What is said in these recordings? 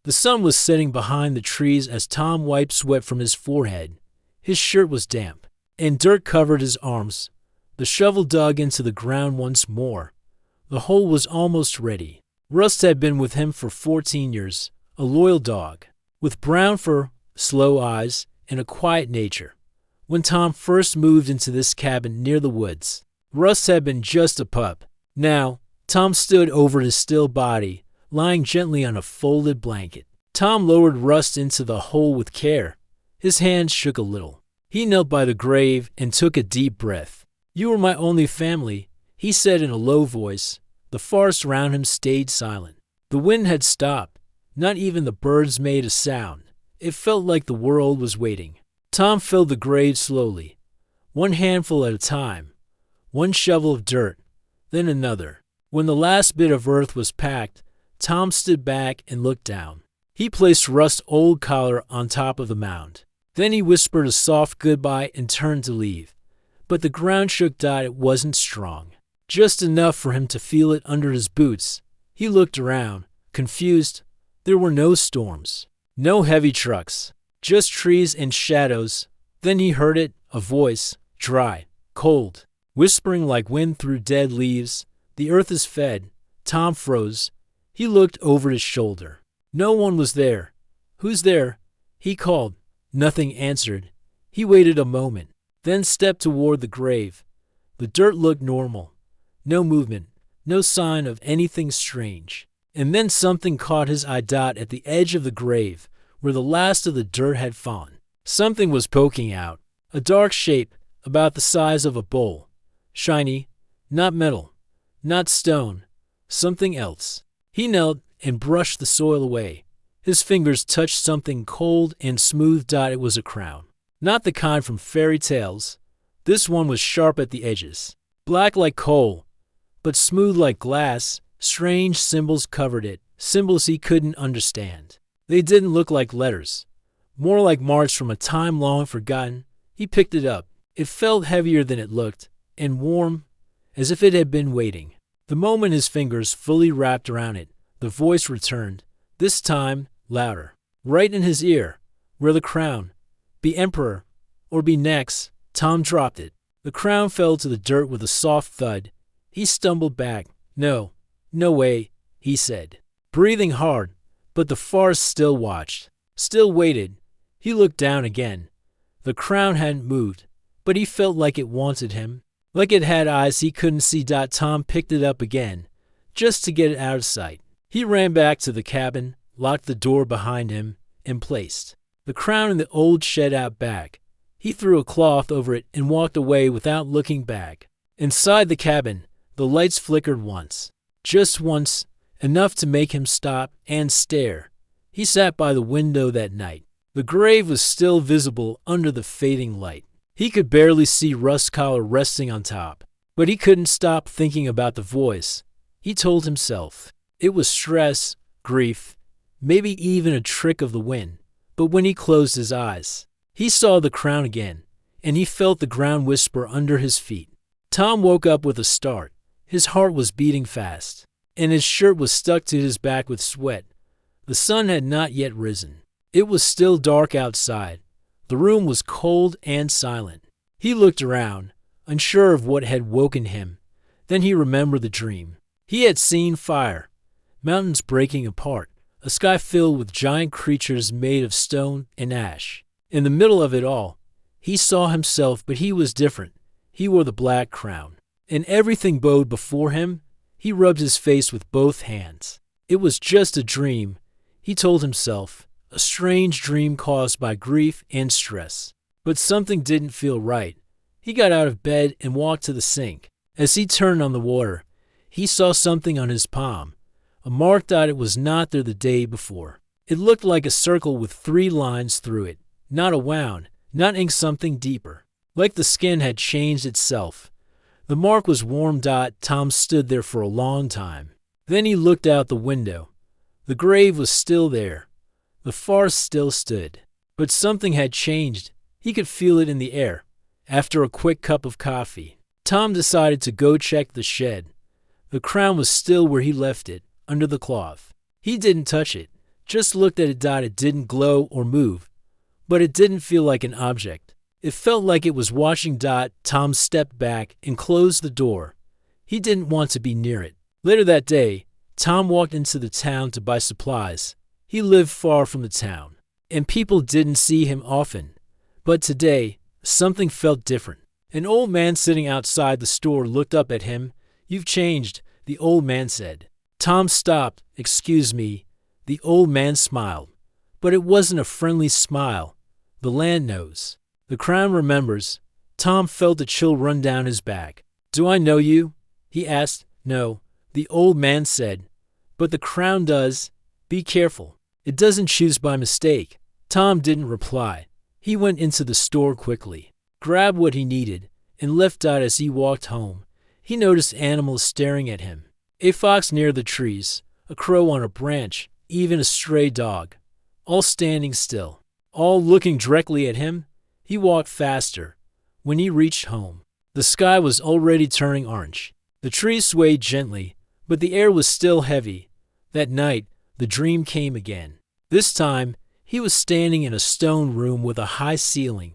The sun was setting behind the trees as Tom wiped sweat from his forehead. His shirt was damp, and dirt covered his arms. The shovel dug into the ground once more. The hole was almost ready. Rust had been with him for 14 years, a loyal dog, with brown fur, slow eyes, and a quiet nature. When Tom first moved into this cabin near the woods, Rust had been just a pup. Now, Tom stood over his still body, lying gently on a folded blanket. Tom lowered Rust into the hole with care. His hands shook a little. He knelt by the grave and took a deep breath. "You are my only family," he said in a low voice. The forest around him stayed silent. The wind had stopped. Not even the birds made a sound. It felt like the world was waiting. Tom filled the grave slowly, one handful at a time, one shovel of dirt, then another. When the last bit of earth was packed, Tom stood back and looked down. He placed Rust's old collar on top of the mound. Then he whispered a soft goodbye and turned to leave. But the ground shook. It wasn't strong, just enough for him to feel it under his boots. He looked around, confused. There were no storms, no heavy trucks, just trees and shadows. Then he heard it, a voice, dry, cold, whispering like wind through dead leaves. "The earth is fed." Tom froze. He looked over his shoulder. No one was there. "Who's there?" he called. Nothing answered. He waited a moment, then stepped toward the grave. The dirt looked normal. No movement, no sign of anything strange. And then something caught his eye. At the edge of the grave, where the last of the dirt had fallen, something was poking out. A dark shape, about the size of a bowl. Shiny, not metal, not stone, something else. He knelt and brushed the soil away. His fingers touched something cold and smooth. It was a crown. Not the kind from fairy tales. This one was sharp at the edges, black like coal, but smooth like glass. Strange symbols covered it, symbols he couldn't understand. They didn't look like letters, more like marks from a time long forgotten. He picked it up. It felt heavier than it looked, and warm, as if it had been waiting. The moment his fingers fully wrapped around it, the voice returned, this time louder, right in his ear. "Wear the crown. Be emperor, or be next." Tom dropped it. The crown fell to the dirt with a soft thud. He stumbled back. No way," he said, breathing hard. But the forest still watched, still waited. He looked down again. The crown hadn't moved, but he felt like it wanted him, like it had eyes he couldn't see. Tom picked it up again, just to get it out of sight. He ran back to the cabin, locked the door behind him, and placed the crown in the old shed out back. He threw a cloth over it and walked away without looking back. Inside the cabin, the lights flickered once. Just once, enough to make him stop and stare. He sat by the window that night. The grave was still visible under the fading light. He could barely see Rust's collar resting on top, but he couldn't stop thinking about the voice. He told himself it was stress, grief, maybe even a trick of the wind. But when he closed his eyes, he saw the crown again, and he felt the ground whisper under his feet. Tom woke up with a start. His heart was beating fast, and his shirt was stuck to his back with sweat. The sun had not yet risen. It was still dark outside. The room was cold and silent. He looked around, unsure of what had woken him. Then he remembered the dream. He had seen fire, mountains breaking apart, a sky filled with giant creatures made of stone and ash. In the middle of it all, he saw himself, but he was different. He wore the black crown, and everything bowed before him. He rubbed his face with both hands. It was just a dream, he told himself, a strange dream caused by grief and stress. But something didn't feel right. He got out of bed and walked to the sink. As he turned on the water, he saw something on his palm, a mark. It was not there the day before. It looked like a circle with 3 lines through it, not a wound, not ink, something deeper, like the skin had changed itself. The mark was warm. Tom stood there for a long time. Then he looked out the window. The grave was still there. The forest still stood. But something had changed. He could feel it in the air. After a quick cup of coffee, Tom decided to go check the shed. The crown was still where he left it, under the cloth. He didn't touch it, just looked at it. It didn't glow or move, but it didn't feel like an object. It felt like it was watching. Tom stepped back and closed the door. He didn't want to be near it. Later that day, Tom walked into the town to buy supplies. He lived far from the town, and people didn't see him often. But today, something felt different. An old man sitting outside the store looked up at him. "You've changed," the old man said. Tom stopped. "Excuse me." The old man smiled, but it wasn't a friendly smile. "The land knows. The crown remembers." Tom felt a chill run down his back. "Do I know you?" he asked. "No," the old man said, "but the crown does. Be careful. It doesn't choose by mistake." Tom didn't reply. He went into the store quickly, grabbed what he needed, and left. As he walked home, he noticed animals staring at him. A fox near the trees, a crow on a branch, even a stray dog, all standing still, all looking directly at him. He walked faster. When he reached home, the sky was already turning orange. The trees swayed gently, but the air was still heavy. That night, the dream came again. This time, he was standing in a stone room with a high ceiling.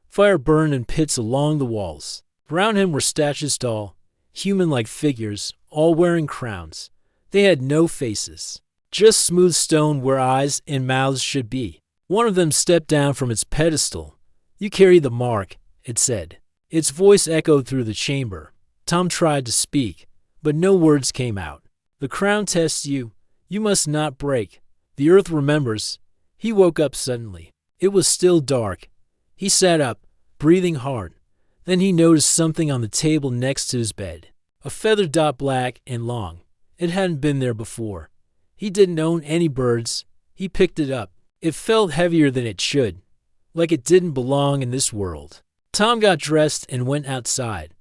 Fire burned in pits along the walls. Around him were statues, tall, human-like figures, all wearing crowns. They had no faces, just smooth stone where eyes and mouths should be. One of them stepped down from its pedestal. "You carry the mark," it said. Its voice echoed through the chamber. Tom tried to speak, but no words came out. "The crown tests you. You must not break. The earth remembers." He woke up suddenly. It was still dark. He sat up, breathing hard. Then he noticed something on the table next to his bed. A feather, black and long. It hadn't been there before. He didn't own any birds. He picked it up. It felt heavier than it should, like it didn't belong in this world. Tom got dressed and went outside.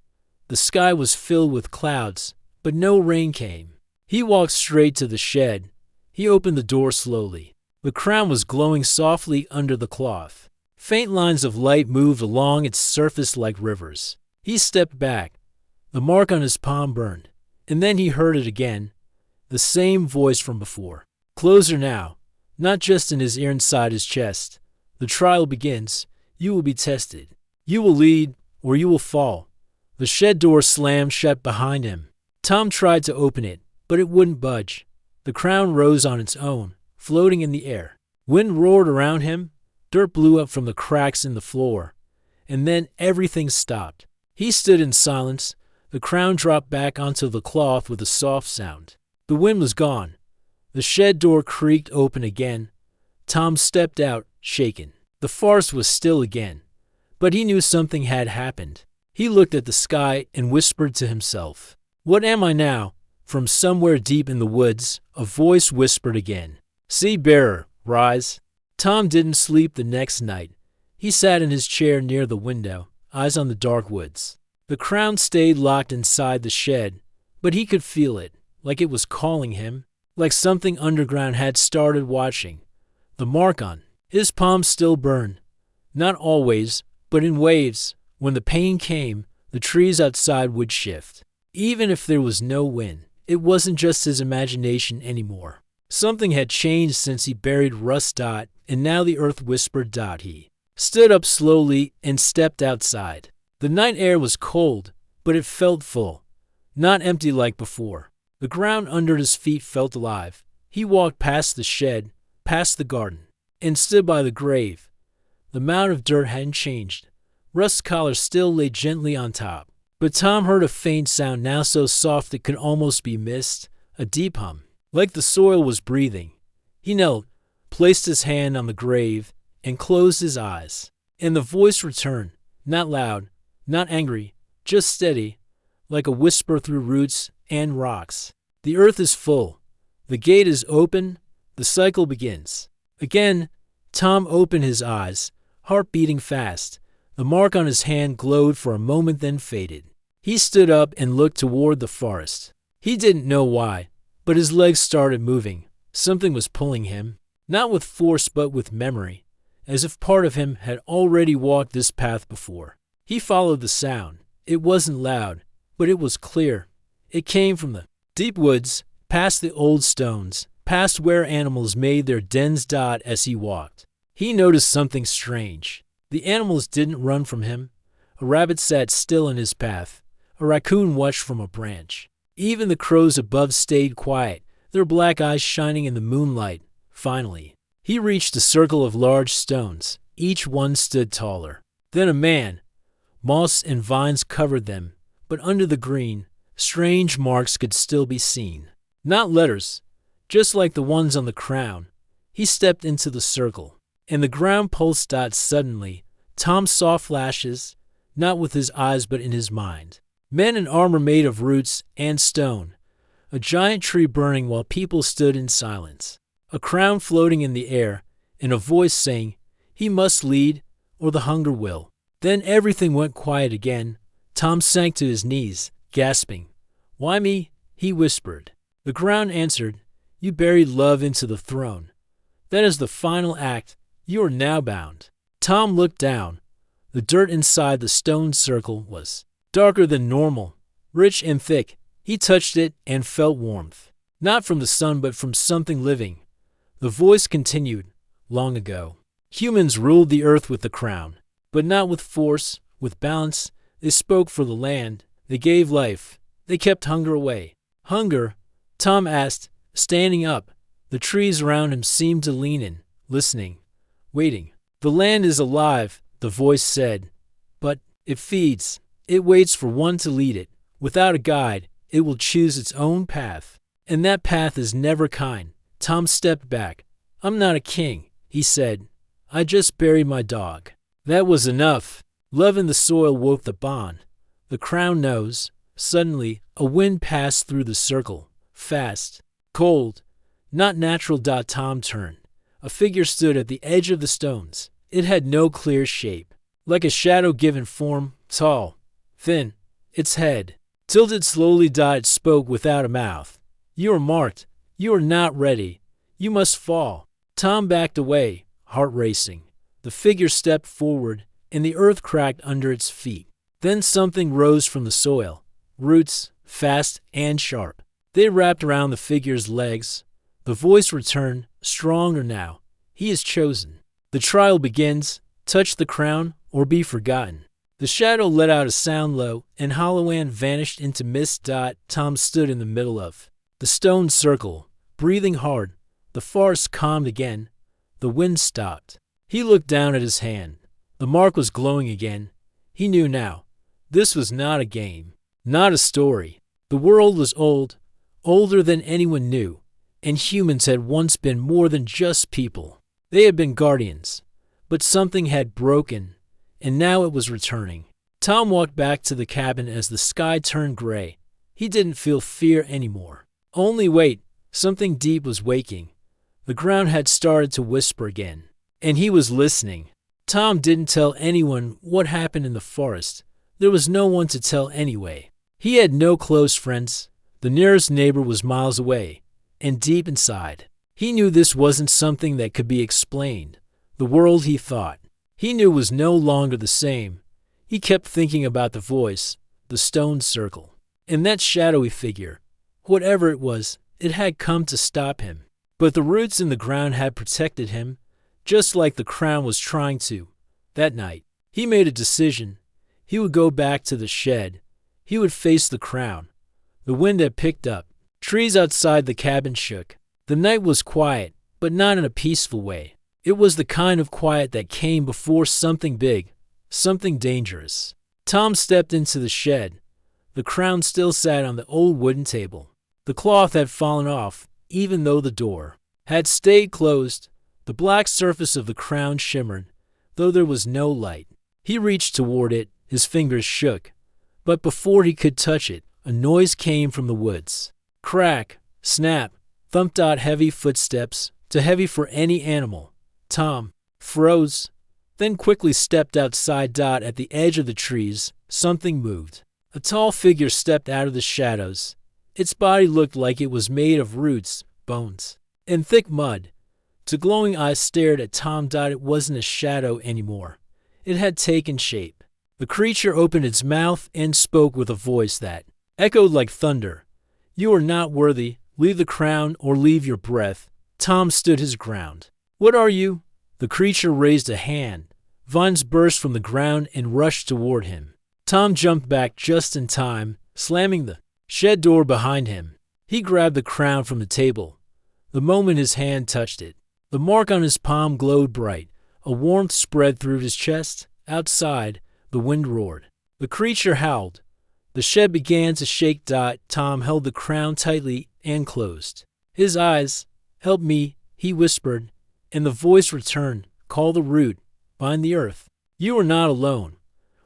The sky was filled with clouds, but no rain came. He walked straight to the shed. He opened the door slowly. The crown was glowing softly under the cloth. Faint lines of light moved along its surface like rivers. He stepped back. The mark on his palm burned, and then he heard it again, the same voice from before. Closer now, not just in his ear, inside his chest. "The trial begins. You will be tested. You will lead, or you will fall." The shed door slammed shut behind him. Tom tried to open it, but it wouldn't budge. The crown rose on its own, floating in the air. Wind roared around him. Dirt blew up from the cracks in the floor. And then everything stopped. He stood in silence. The crown dropped back onto the cloth with a soft sound. The wind was gone. The shed door creaked open again. Tom stepped out, shaken. The forest was still again, but he knew something had happened. He looked at the sky and whispered to himself, "What am I now?" From somewhere deep in the woods, a voice whispered again, "Sea bearer, rise." Tom didn't sleep the next night. He sat in his chair near the window, eyes on the dark woods. The crown stayed locked inside the shed, but he could feel it, like it was calling him, like something underground had started watching. The mark on his palm still burned. Not always, but in waves. When the pain came, the trees outside would shift. Even if there was no wind, it wasn't just his imagination anymore. Something had changed since he buried Russ. And now the earth whispered. He stood up slowly and stepped outside. The night air was cold, but it felt full, not empty like before. The ground under his feet felt alive. He walked past the shed, past the garden, and stood by the grave. The mound of dirt hadn't changed. Russ's collar still lay gently on top. But Tom heard a faint sound, now so soft it could almost be mist, a deep hum, like the soil was breathing. He knelt, placed his hand on the grave, and closed his eyes. And the voice returned, not loud, not angry, just steady, like a whisper through roots and rocks. The earth is full. The gate is open. The cycle begins. Again, Tom opened his eyes, heart beating fast. The mark on his hand glowed for a moment, then faded. He stood up and looked toward the forest. He didn't know why, but his legs started moving. Something was pulling him, not with force but with memory, as if part of him had already walked this path before. He followed the sound. It wasn't loud, but it was clear. It came from the deep woods, past the old stones, past where animals made their dens. As he walked, he noticed something strange. The animals didn't run from him. A rabbit sat still in his path. A raccoon watched from a branch. Even the crows above stayed quiet, their black eyes shining in the moonlight. Finally, he reached a circle of large stones. Each one stood taller than a man. Moss and vines covered them, but under the green, strange marks could still be seen. Not letters, just like the ones on the crown. He stepped into the circle, and the ground pulsed. Suddenly, Tom saw flashes, not with his eyes but in his mind. Men in armor made of roots and stone. A giant tree burning while people stood in silence. A crown floating in the air, and a voice saying, "He must lead, or the hunger will." Then everything went quiet again. Tom sank to his knees, gasping. "Why me?" he whispered. The ground answered, "You buried love into the throne. That is the final act. You are now bound." Tom looked down. The dirt inside the stone circle was darker than normal, rich and thick. He touched it and felt warmth. Not from the sun but from something living. The voice continued, "Long ago, humans ruled the earth with the crown, but not with force, with balance. They spoke for the land. They gave life. They kept hunger away." "Hunger?" Tom asked, standing up. The trees around him seemed to lean in, listening, waiting. "The land is alive," the voice said, "but it feeds. It waits for one to lead it. Without a guide, it will choose its own path. And that path is never kind." Tom stepped back. "I'm not a king," he said. "I just buried my dog." That was enough. Love in the soil woke the bond. The crown knows. Suddenly, a wind passed through the circle. Fast. Cold. Not natural. Tom turned. A figure stood at the edge of the stones. It had no clear shape. Like a shadow given form, tall, thin, its head tilted slowly. It spoke without a mouth. "You are marked. You are not ready. You must fall." Tom backed away, heart racing. The figure stepped forward, and the earth cracked under its feet. Then something rose from the soil. Roots, fast and sharp. They wrapped around the figure's legs. The voice returned, stronger now. "He is chosen. The trial begins. Touch the crown, or be forgotten." The shadow let out a sound low, and hollow and vanished into mist. Tom stood in the middle of the stone circle, breathing hard. The forest calmed again. The wind stopped. He looked down at his hand. The mark was glowing again. He knew now. This was not a game, not a story. The world was old, older than anyone knew, and humans had once been more than just people. They had been guardians, but something had broken, and now it was returning. Tom walked back to the cabin as the sky turned gray. He didn't feel fear anymore. Only wait. Something deep was waking. The ground had started to whisper again, and he was listening. Tom didn't tell anyone what happened in the forest. There was no one to tell anyway. He had no close friends. The nearest neighbor was miles away, and deep inside, he knew this wasn't something that could be explained. The world, he thought, he knew was no longer the same. He kept thinking about the voice, the stone circle, and that shadowy figure. Whatever it was, it had come to stop him. But the roots in the ground had protected him, just like the crown was trying to. That night, he made a decision. He would go back to the shed. He would face the crown. The wind had picked up. Trees outside the cabin shook. The night was quiet, but not in a peaceful way. It was the kind of quiet that came before something big, something dangerous. Tom stepped into the shed. The crown still sat on the old wooden table. The cloth had fallen off, even though the door had stayed closed. The black surface of the crown shimmered, though there was no light. He reached toward it. His fingers shook. But before he could touch it, a noise came from the woods. Crack, snap, thump. Heavy footsteps, too heavy for any animal. Tom froze, then quickly stepped outside. At the edge of the trees, something moved. A tall figure stepped out of the shadows. Its body looked like it was made of roots, bones, and thick mud. Two glowing eyes stared at Tom. It wasn't a shadow anymore. It had taken shape. The creature opened its mouth and spoke with a voice that echoed like thunder. "You are not worthy. Leave the crown or leave your breath. Tom stood his ground. What are you? The creature raised a hand. Vines burst from the ground and rushed toward him. Tom jumped back just in time, slamming the shed door behind him. He grabbed the crown from the table. The moment his hand touched it, the mark on his palm glowed bright. A warmth spread through his chest. Outside, the wind roared. The creature howled. The shed began to shake. Tom held the crown tightly and closed his eyes. Help me, he whispered, and the voice returned. Call the root. Find the earth. You are not alone.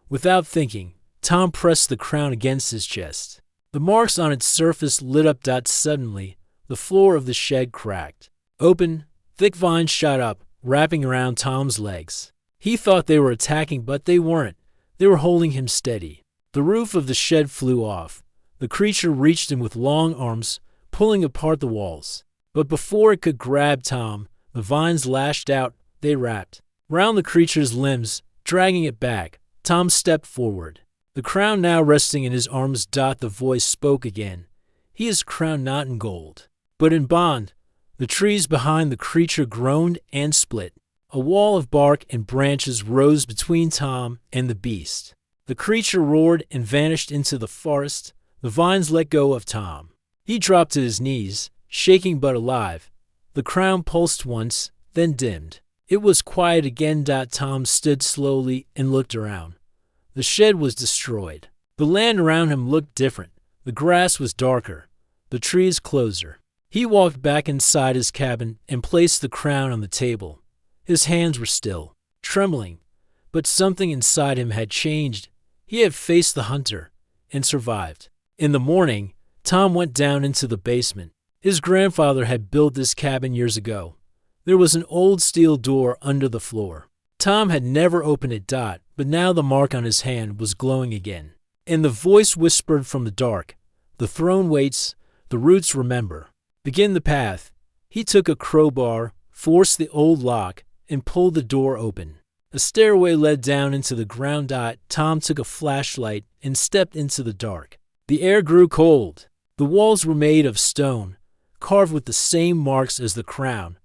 Without thinking, Tom pressed the crown against his chest. The marks on its surface lit up. Suddenly, the floor of the shed cracked open. Thick vines shot up, wrapping around Tom's legs. He thought they were attacking, but they weren't. They were holding him steady. The roof of the shed flew off. The creature reached in with long arms, pulling apart the walls. But before it could grab Tom, the vines lashed out. They wrapped round the creature's limbs, dragging it back. Tom stepped forward, the crown now resting in his arms. The voice spoke again. He is crowned not in gold, but in bond. The trees behind the creature groaned and split. A wall of bark and branches rose between Tom and the beast. The creature roared and vanished into the forest. The vines let go of Tom. He dropped to his knees, shaking but alive. The crown pulsed once, then dimmed. It was quiet again. Tom stood slowly and looked around. The shed was destroyed. The land around him looked different. The grass was darker, the trees closer. He walked back inside his cabin and placed the crown on the table. His hands were still, trembling, but something inside him had changed. He had faced the hunter and survived. In the morning, Tom went down into the basement. His grandfather had built this cabin years ago. There was an old steel door under the floor. Tom had never opened it. But now the mark on his hand was glowing again. And the voice whispered from the dark, "The throne waits, the roots remember. Begin the path." He took a crowbar, forced the old lock, and pulled the door open. A stairway led down into the ground. Tom took a flashlight and stepped into the dark. The air grew cold. The walls were made of stone, carved with the same marks as the crown.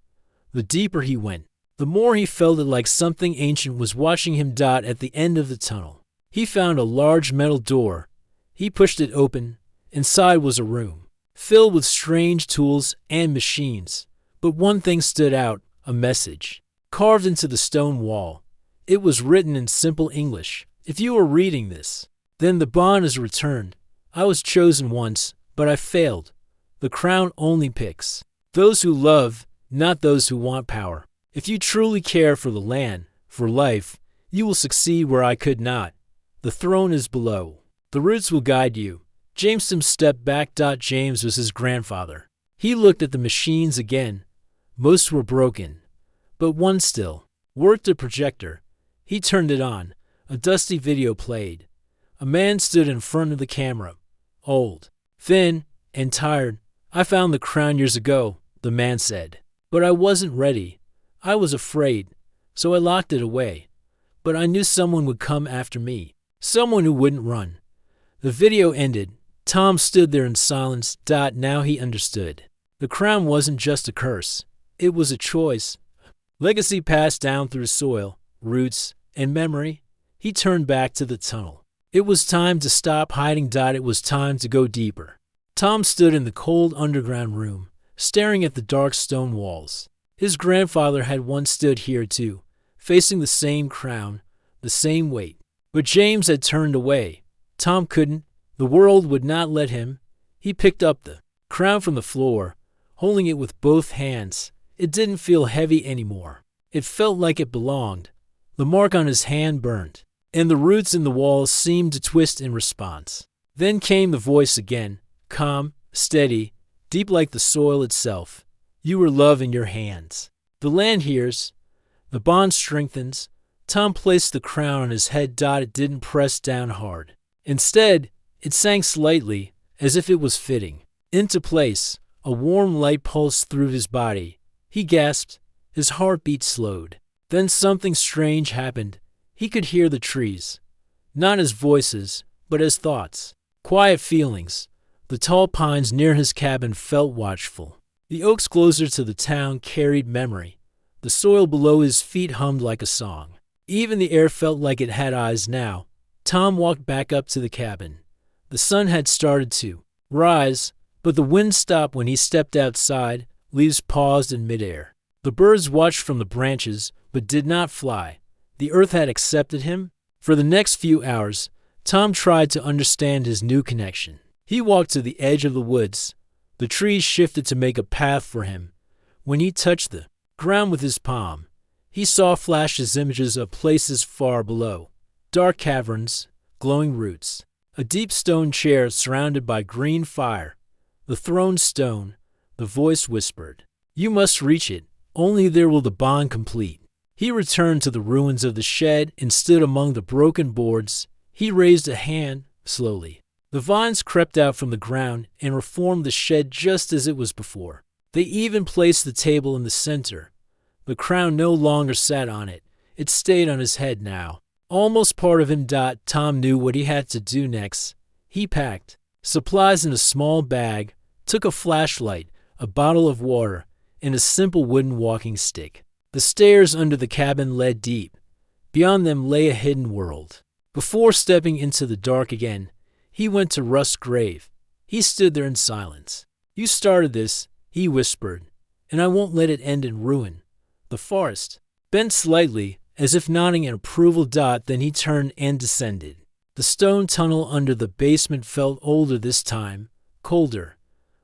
The deeper he went, the more he felt it like something ancient was watching him. At the end of the tunnel, he found a large metal door. He pushed it open. Inside was a room, filled with strange tools and machines. But one thing stood out, a message, carved into the stone wall. It was written in simple English. "If you are reading this, then the bond is returned. I was chosen once, but I failed. The crown only picks those who love, not those who want power. If you truly care for the land, for life, you will succeed where I could not. The throne is below. The roots will guide you." Jameson stepped back. James was his grandfather. He looked at the machines again. Most were broken, but one still worked a projector. He turned it on. A dusty video played. A man stood in front of the camera, old, thin, and tired. "I found the crown years ago," the man said. "But I wasn't ready. I was afraid, so I locked it away. But I knew someone would come after me, someone who wouldn't run." The video ended. Tom stood there in silence. Now he understood. The crown wasn't just a curse. It was a choice. Legacy passed down through soil, roots, and memory. He turned back to the tunnel. It was time to stop hiding. It was time to go deeper. Tom stood in the cold underground room, staring at the dark stone walls. His grandfather had once stood here too, facing the same crown, the same weight. But James had turned away. Tom couldn't. The world would not let him. He picked up the crown from the floor, holding it with both hands. It didn't feel heavy anymore. It felt like it belonged. The mark on his hand burned, and the roots in the walls seemed to twist in response. Then came the voice again, calm, steady, deep like the soil itself. "You are love in your hands. The land hears. The bond strengthens." Tom placed the crown on his head. It didn't press down hard. Instead, it sank slightly, as if it was fitting into place. A warm light pulsed through his body. He gasped. His heartbeat slowed. Then something strange happened. He could hear the trees, not as voices, but as thoughts, quiet feelings. The tall pines near his cabin felt watchful. The oaks closer to the town carried memory. The soil below his feet hummed like a song. Even the air felt like it had eyes now. Tom walked back up to the cabin. The sun had started to rise, but the wind stopped when he stepped outside. Leaves paused in midair. The birds watched from the branches, but did not fly. The earth had accepted him. For the next few hours, Tom tried to understand his new connection. He walked to the edge of the woods. The trees shifted to make a path for him. When he touched the ground with his palm, he saw flashes images of places far below. Dark caverns, glowing roots, a deep stone chair surrounded by green fire. The throne stone, the voice whispered, "You must reach it, only there will the bond complete." He returned to the ruins of the shed and stood among the broken boards. He raised a hand, slowly. The vines crept out from the ground and reformed the shed just as it was before. They even placed the table in the center. The crown no longer sat on it. It stayed on his head now. Almost part of him. Tom knew what he had to do next. He packed supplies in a small bag, took a flashlight, a bottle of water, and a simple wooden walking stick. The stairs under the cabin led deep. Beyond them lay a hidden world. Before stepping into the dark again, he went to Rust's grave. He stood there in silence. "You started this," he whispered, "and I won't let it end in ruin." The forest bent slightly, as if nodding in approval. Then he turned and descended. The stone tunnel under the basement felt older this time, colder,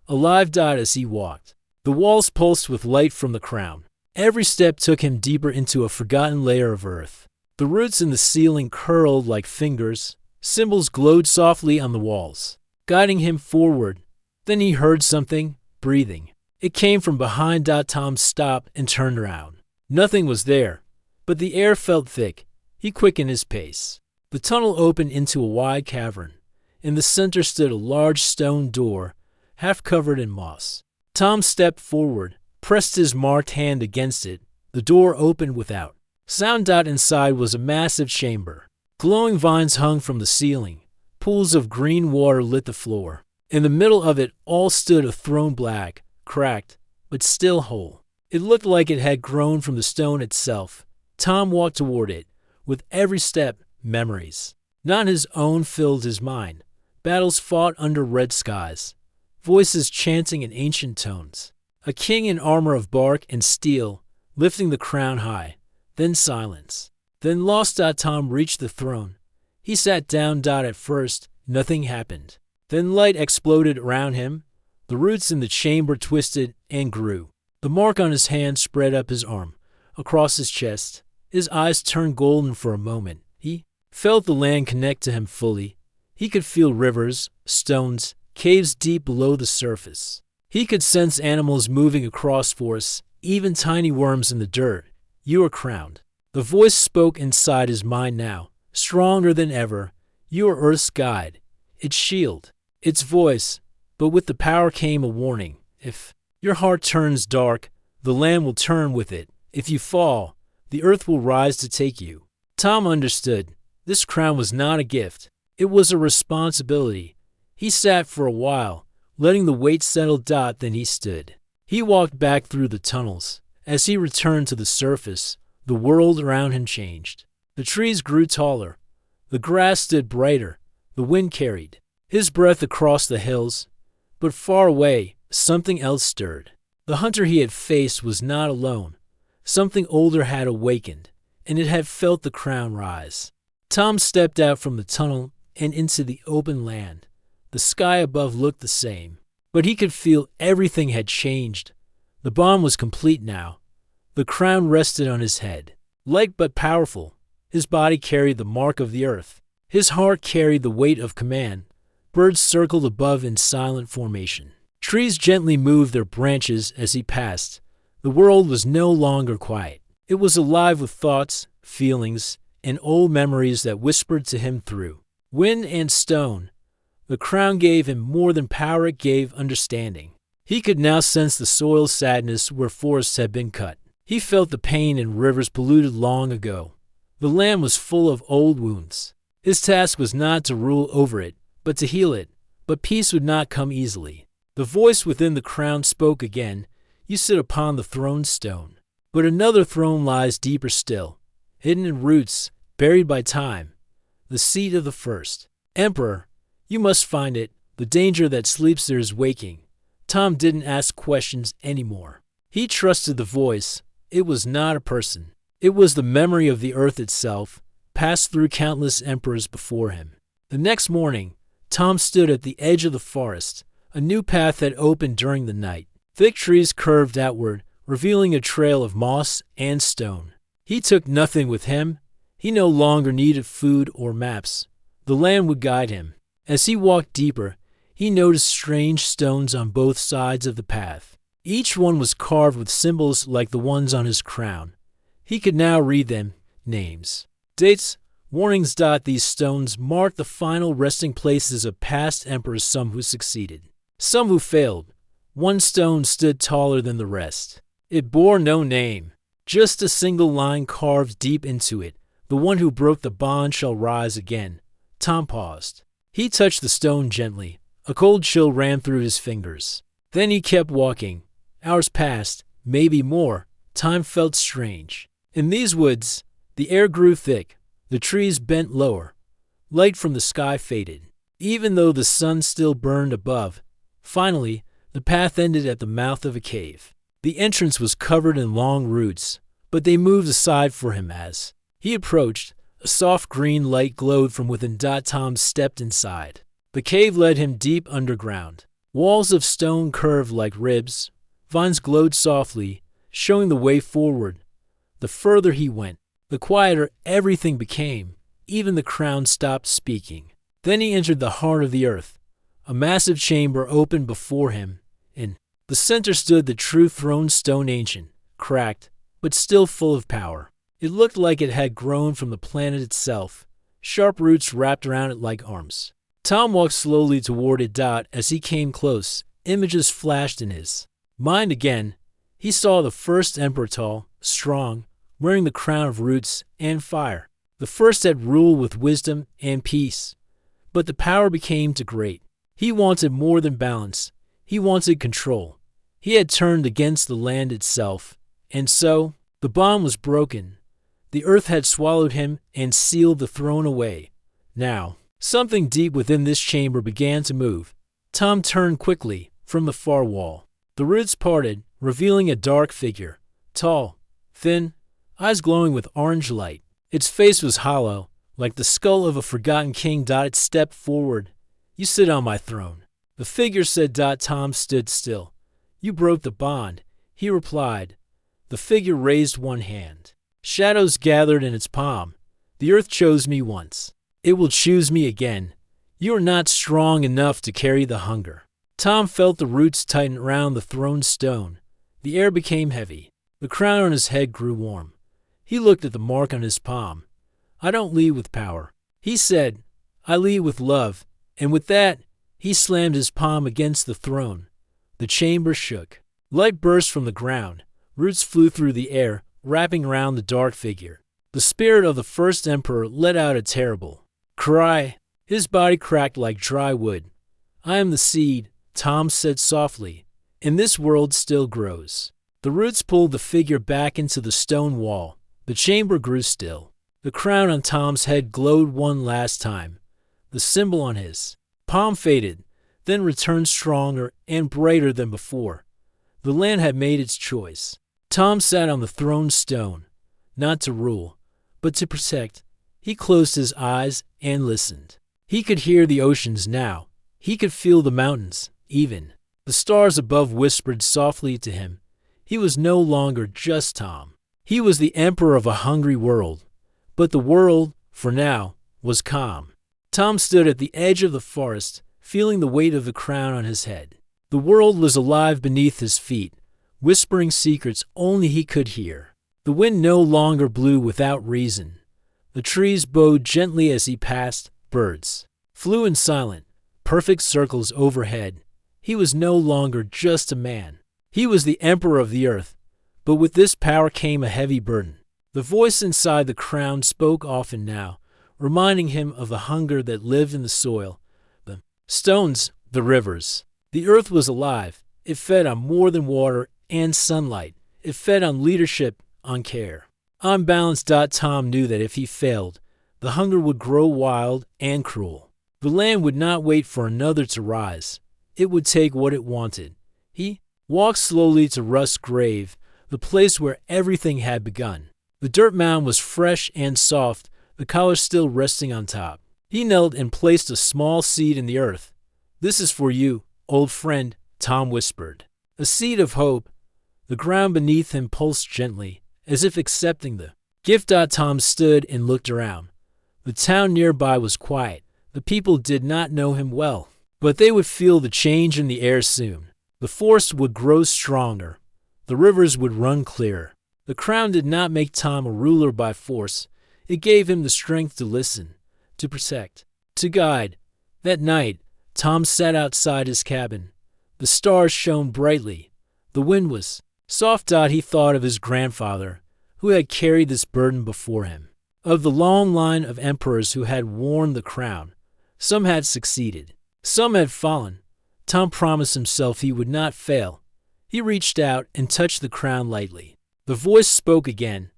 alive. As he walked, the walls pulsed with light from the crown. Every step took him deeper into a forgotten layer of earth. The roots in the ceiling curled like fingers. Symbols glowed softly on the walls, guiding him forward. Then he heard something, breathing. It came from behind. Tom stopped and turned around. Nothing was there, but the air felt thick. He quickened his pace. The tunnel opened into a wide cavern. In the center stood a large stone door, half covered in moss. Tom stepped forward, pressed his marked hand against it. The door opened without sound. Inside was a massive chamber. Glowing vines hung from the ceiling. Pools of green water lit the floor. In the middle of it all stood a throne, black, cracked, but still whole. It looked like it had grown from the stone itself. Tom walked toward it. With every step, memories, not his own, filled his mind. Battles fought under red skies. Voices chanting in ancient tones. A king in armor of bark and steel, lifting the crown high. Then silence. Then lost. Tom reached the throne. He sat down. At first, nothing happened. Then light exploded around him. The roots in the chamber twisted and grew. The mark on his hand spread up his arm, across his chest. His eyes turned golden for a moment. He felt the land connect to him fully. He could feel rivers, stones, caves deep below the surface. He could sense animals moving across forests, even tiny worms in the dirt. "You are crowned." The voice spoke inside his mind now, stronger than ever. "You are Earth's guide, its shield, its voice." But with the power came a warning. If your heart turns dark, the land will turn with it. If you fall, the earth will rise to take you. Tom understood. This crown was not a gift. It was a responsibility. He sat for a while, letting the weight settle. Then he stood. He walked back through the tunnels. As he returned to the surface, the world around him changed. The trees grew taller. The grass stood brighter. The wind carried his breath across the hills. But far away, something else stirred. The hunter he had faced was not alone. Something older had awakened, and it had felt the crown rise. Tom stepped out from the tunnel and into the open land. The sky above looked the same, but he could feel everything had changed. The bond was complete now. The crown rested on his head, light but powerful. His body carried the mark of the earth. His heart carried the weight of command. Birds circled above in silent formation. Trees gently moved their branches as he passed. The world was no longer quiet. It was alive with thoughts, feelings, and old memories that whispered to him through wind and stone. The crown gave him more than power, it gave understanding. He could now sense the soil's sadness where forests had been cut. He felt the pain in rivers polluted long ago. The land was full of old wounds. His task was not to rule over it, but to heal it. But peace would not come easily. The voice within the crown spoke again. You sit upon the throne stone. But another throne lies deeper still, hidden in roots, buried by time. The seat of the first emperor. You must find it. The danger that sleeps there is waking. Tom didn't ask questions anymore. He trusted the voice. It was not a person. It was the memory of the earth itself, passed through countless emperors before him. The next morning, Tom stood at the edge of the forest. A new path had opened during the night. Thick trees curved outward, revealing a trail of moss and stone. He took nothing with him. He no longer needed food or maps. The land would guide him. As he walked deeper, he noticed strange stones on both sides of the path. Each one was carved with symbols like the ones on his crown. He could now read them, names, dates, warnings. These stones marked the final resting places of past emperors, some who succeeded, some who failed. One stone stood taller than the rest. It bore no name, just a single line carved deep into it. The one who broke the bond shall rise again. Tom paused. He touched the stone gently. A cold chill ran through his fingers. Then he kept walking. Hours passed, maybe more. Time felt strange. In these woods, the air grew thick. The trees bent lower. Light from the sky faded, even though the sun still burned above. Finally, the path ended at the mouth of a cave. The entrance was covered in long roots, but they moved aside for him as he approached. A soft green light glowed from within. Tom stepped inside. The cave led him deep underground. Walls of stone curved like ribs. Vines glowed softly, showing the way forward. The further he went, the quieter everything became. Even the crown stopped speaking. Then he entered the heart of the earth. A massive chamber opened before him. In the center stood the true throne stone, ancient, cracked, but still full of power. It looked like it had grown from the planet itself. Sharp roots wrapped around it like arms. Tom walked slowly toward it. As he came close, images flashed in his mind again. He saw the first emperor, tall, strong, wearing the crown of roots and fire. The first had ruled with wisdom and peace. But the power became too great. He wanted more than balance. He wanted control. He had turned against the land itself. And so, the bond was broken. The earth had swallowed him and sealed the throne away. Now, something deep within this chamber began to move. Tom turned quickly from the far wall. The roots parted, revealing a dark figure. Tall, thin, eyes glowing with orange light. Its face was hollow, like the skull of a forgotten king. It stepped forward. You sit on my throne. The figure said. Tom stood still. You broke the bond, he replied. The figure raised one hand. Shadows gathered in its palm. The earth chose me once. It will choose me again. You are not strong enough to carry the hunger. Tom felt the roots tighten around the throne stone. The air became heavy. The crown on his head grew warm. He looked at the mark on his palm. I don't lead with power, he said. I lead with love. And with that, he slammed his palm against the throne. The chamber shook. Light burst from the ground. Roots flew through the air, wrapping around the dark figure. The spirit of the first emperor let out a terrible cry. His body cracked like dry wood. I am the seed, Tom said softly, and this world still grows. The roots pulled the figure back into the stone wall. The chamber grew still. The crown on Tom's head glowed one last time. The symbol on his palm faded, then returned stronger and brighter than before. The land had made its choice. Tom sat on the throne stone, not to rule, but to protect. He closed his eyes and listened. He could hear the oceans now. He could feel the mountains, even. The stars above whispered softly to him. He was no longer just Tom. He was the emperor of a hungry world. But the world, for now, was calm. Tom stood at the edge of the forest, feeling the weight of the crown on his head. The world was alive beneath his feet, whispering secrets only he could hear. The wind no longer blew without reason. The trees bowed gently as he passed. Birds flew in silent, perfect circles overhead. He was no longer just a man. He was the emperor of the earth, but with this power came a heavy burden. The voice inside the crown spoke often now, reminding him of the hunger that lived in the soil. The stones The rivers. The earth was alive. It fed on more than water and sunlight. It fed on leadership, on care. Unbalanced. Tom knew that if he failed, the hunger would grow wild and cruel. The land would not wait for another to rise. It would take what it wanted. He walked slowly to Rust's grave, the place where everything had begun. The dirt mound was fresh and soft, the collar still resting on top. He knelt and placed a small seed in the earth. "This is for you, old friend," Tom whispered. A seed of hope. The ground beneath him pulsed gently, as if accepting the gift. Tom stood and looked around. The town nearby was quiet. The people did not know him well, but they would feel the change in the air soon. The forest would grow stronger. The rivers would run clearer. The crown did not make Tom a ruler by force. It gave him the strength to listen, to protect, to guide. That night, Tom sat outside his cabin. The stars shone brightly. The wind was soft. He thought of his grandfather, who had carried this burden before him, of the long line of emperors who had worn the crown. Some had succeeded. Some had fallen. Tom promised himself he would not fail. He reached out and touched the crown lightly. The voice spoke again,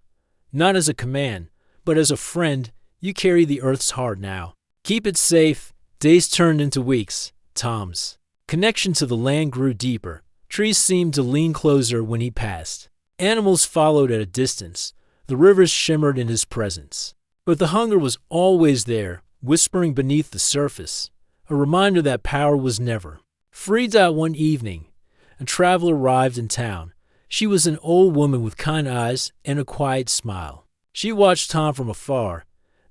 not as a command, but as a friend. "You carry the earth's heart now. Keep it safe." Days turned into weeks. Tom's connection to the land grew deeper. Trees seemed to lean closer when he passed. Animals followed at a distance. The rivers shimmered in his presence. But the hunger was always there, whispering beneath the surface, a reminder that power was never free. One evening, a traveler arrived in town. She was an old woman with kind eyes and a quiet smile. She watched Tom from afar.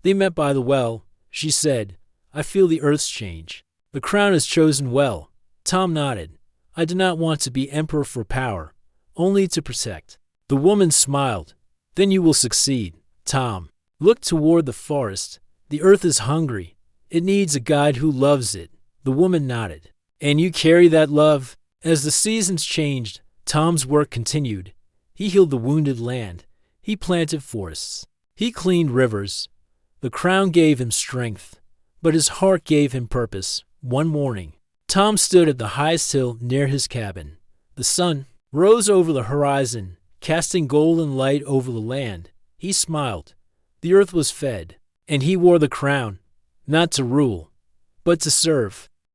They met by the well. She said, "I feel the earth's change. The crown is chosen well." Tom nodded. "I do not want to be emperor for power, only to protect." The woman smiled. "Then you will succeed." Tom looked toward the forest. "The earth is hungry. It needs a guide who loves it." The woman nodded. "And you carry that love?" As the seasons changed, Tom's work continued. He healed the wounded land. He planted forests. He cleaned rivers. The crown gave him strength, but his heart gave him purpose. One morning, Tom stood at the highest hill near his cabin. The sun rose over the horizon, casting golden light over the land. He smiled. The earth was fed, and he wore the crown, not to rule, but to serve.